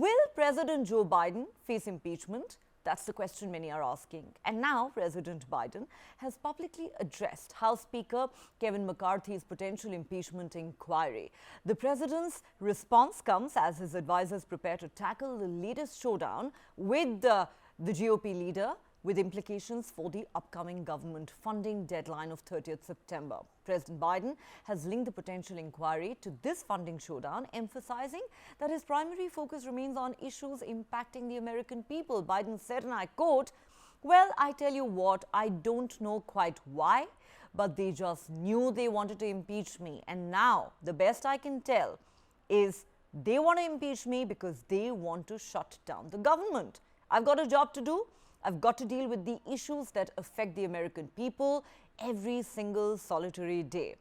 Will President Joe Biden face impeachment? That's the question many are asking. And now President Biden has publicly addressed House Speaker Kevin McCarthy's potential impeachment inquiry. The president's response comes as his advisors prepare to tackle the latest showdown with the GOP leader, with implications for the upcoming government funding deadline of 30th September. President Biden has linked the potential inquiry to this funding showdown, emphasizing that his primary focus remains on issues impacting the American people. Biden said, and I quote, "Well, I tell you what, I don't know quite why, but they just knew they wanted to impeach me. And now the best I can tell is they want to impeach me because they want to shut down the government. I've got a job to do. I've got to deal with the issues that affect the American people every single solitary day."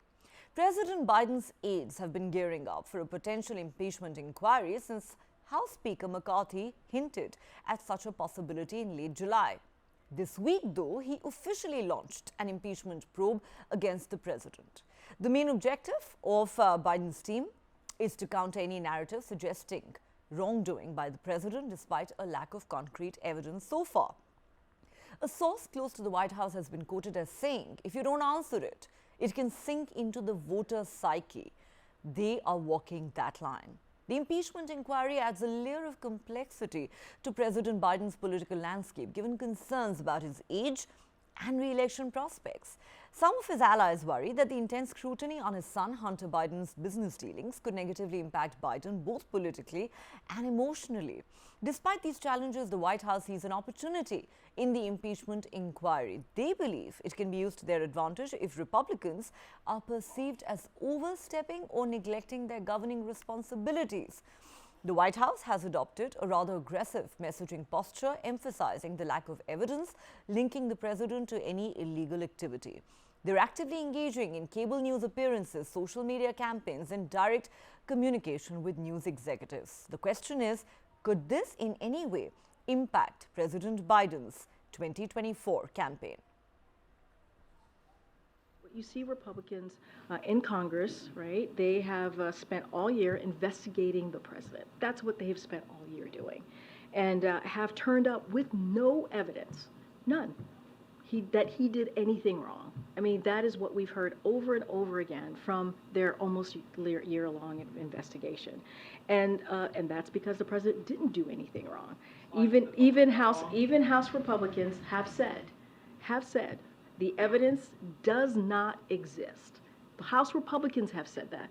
President Biden's aides have been gearing up for a potential impeachment inquiry since House Speaker McCarthy hinted at such a possibility in late July. This week, though, he officially launched an impeachment probe against the president. The main objective of Biden's team is to counter any narrative suggesting wrongdoing by the president despite a lack of concrete evidence so far. A source close to the White House has been quoted as saying, if you don't answer it, it can sink into the voter psyche. They are walking that line. The impeachment inquiry adds a layer of complexity to President Biden's political landscape, given concerns about his age and re-election prospects. Some of his allies worry that the intense scrutiny on his son Hunter Biden's business dealings could negatively impact Biden both politically and emotionally. Despite these challenges, the White House sees an opportunity in the impeachment inquiry. They believe it can be used to their advantage if Republicans are perceived as overstepping or neglecting their governing responsibilities. The White House has adopted a rather aggressive messaging posture, emphasizing the lack of evidence linking the president to any illegal activity. They're actively engaging in cable news appearances, social media campaigns, and direct communication with news executives. The question is, could this in any way impact President Biden's 2024 campaign? You see Republicans in Congress, right? They have spent all year investigating the president. That's what they have spent all year doing, and have turned up with no evidence, none, that he did anything wrong. I mean, that is what we've heard over and over again from their almost year-long investigation, and that's because the president didn't do anything wrong. Even House Republicans have said. The evidence does not exist. The House Republicans have said that.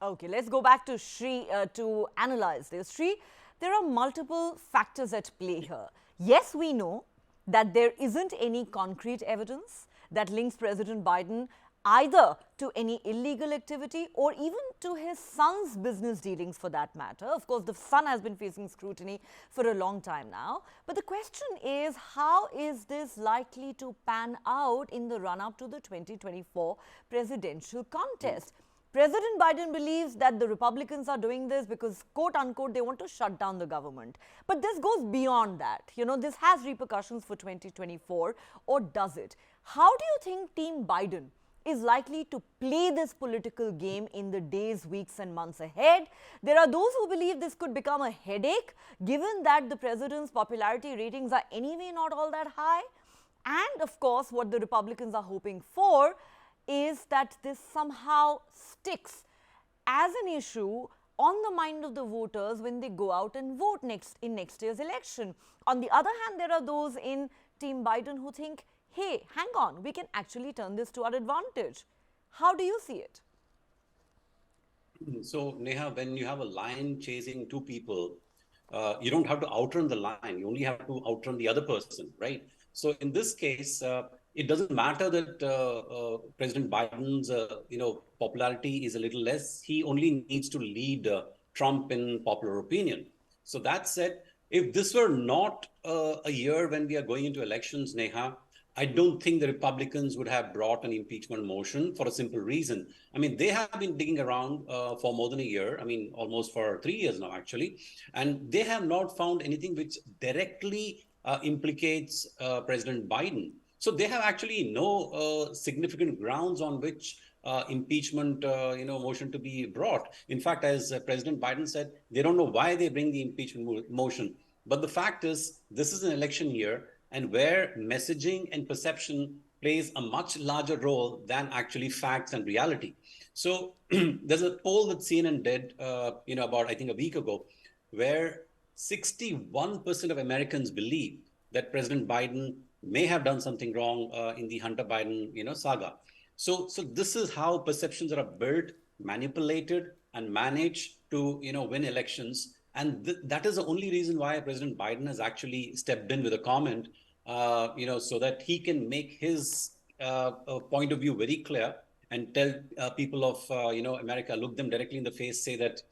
Okay, let's go back to Shri to analyze this. Shri, there are multiple factors at play here. Yes, we know that there isn't any concrete evidence that links President Biden either to any illegal activity or even to his son's business dealings for that matter. Of course, the son has been facing scrutiny for a long time now. But the question is, how is this likely to pan out in the run-up to the 2024 presidential contest? President Biden believes that the Republicans are doing this because, quote unquote, they want to shut down the government. But this goes beyond that. You know, this has repercussions for 2024, or does it? How do you think Team Biden is likely to play this political game in the days, weeks and months ahead? There are those who believe this could become a headache, given that the president's popularity ratings are anyway not all that high. And of course, what the Republicans are hoping for is that this somehow sticks as an issue on the mind of the voters when they go out and vote in next year's election. On the other hand, there are those in Team Biden who think, hey, hang on, we can actually turn this to our advantage. How do you see it? So, Neha, when you have a lion chasing two people, you don't have to outrun the lion. You only have to outrun the other person, right? So in this case, it doesn't matter that President Biden's popularity is a little less. He only needs to lead Trump in popular opinion. So that said, if this were not a year when we are going into elections, Neha, I don't think the Republicans would have brought an impeachment motion for a simple reason. I mean, they have been digging around for more than a year. I mean, almost for 3 years now, actually. And they have not found anything which directly implicates President Biden. So they have actually no significant grounds on which impeachment, motion to be brought. In fact, as President Biden said, they don't know why they bring the impeachment motion. But the fact is, this is an election year, and where messaging and perception plays a much larger role than actually facts and reality. So there's a poll that CNN did, about I think a week ago, where 61% of Americans believe that President Biden may have done something wrong in the Hunter Biden, saga. So this is how perceptions are built, manipulated, and managed to, win elections. And that is the only reason why President Biden has actually stepped in with a comment, so that he can make his point of view very clear and tell people of, America, look them directly in the face, say that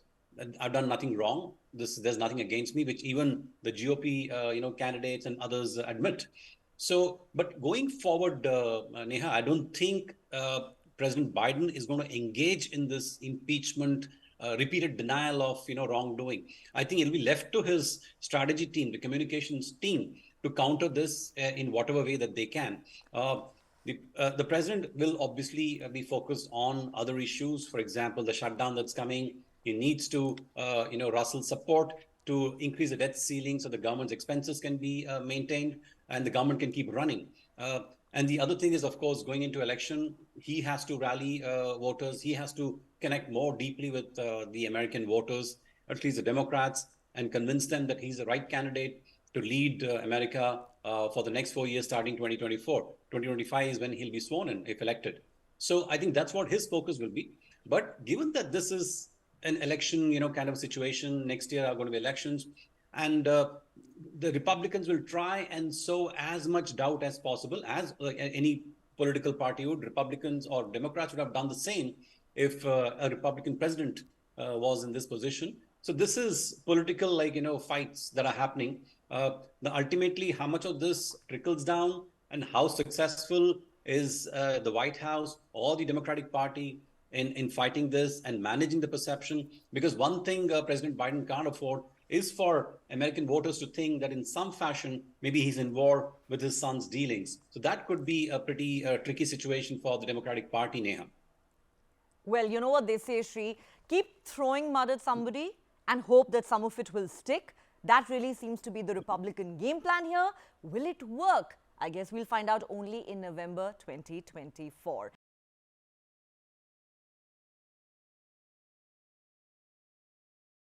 I've done nothing wrong. There's nothing against me, which even the GOP, candidates and others admit. So, but going forward, Neha, I don't think President Biden is going to engage in this impeachment, repeated denial of wrongdoing. I think it'll be left to his strategy team, the communications team, to counter this in whatever way that they can. The president will obviously be focused on other issues. For example, the shutdown that's coming. He needs to, rustle support to increase the debt ceiling so the government's expenses can be maintained and the government can keep running. And the other thing is, of course, going into election, he has to rally voters. He has to connect more deeply with the American voters, at least the Democrats, and convince them that he's the right candidate to lead America for the next 4 years, starting 2024. 2025 is when he'll be sworn in, if elected. So I think that's what his focus will be. But given that this is an election, kind of situation, next year are going to be elections, and the Republicans will try and sow as much doubt as possible, as any political party would. Republicans or Democrats would have done the same if a Republican president was in this position. So this is political, fights that are happening. Ultimately, how much of this trickles down and how successful is the White House or the Democratic Party in fighting this and managing the perception? Because one thing President Biden can't afford is for American voters to think that in some fashion, maybe he's involved with his son's dealings. So that could be a pretty tricky situation for the Democratic Party, Neha. Well, you know what they say, Shri, keep throwing mud at somebody and hope that some of it will stick. That really seems to be the Republican game plan here. Will it work? I guess we'll find out only in November 2024.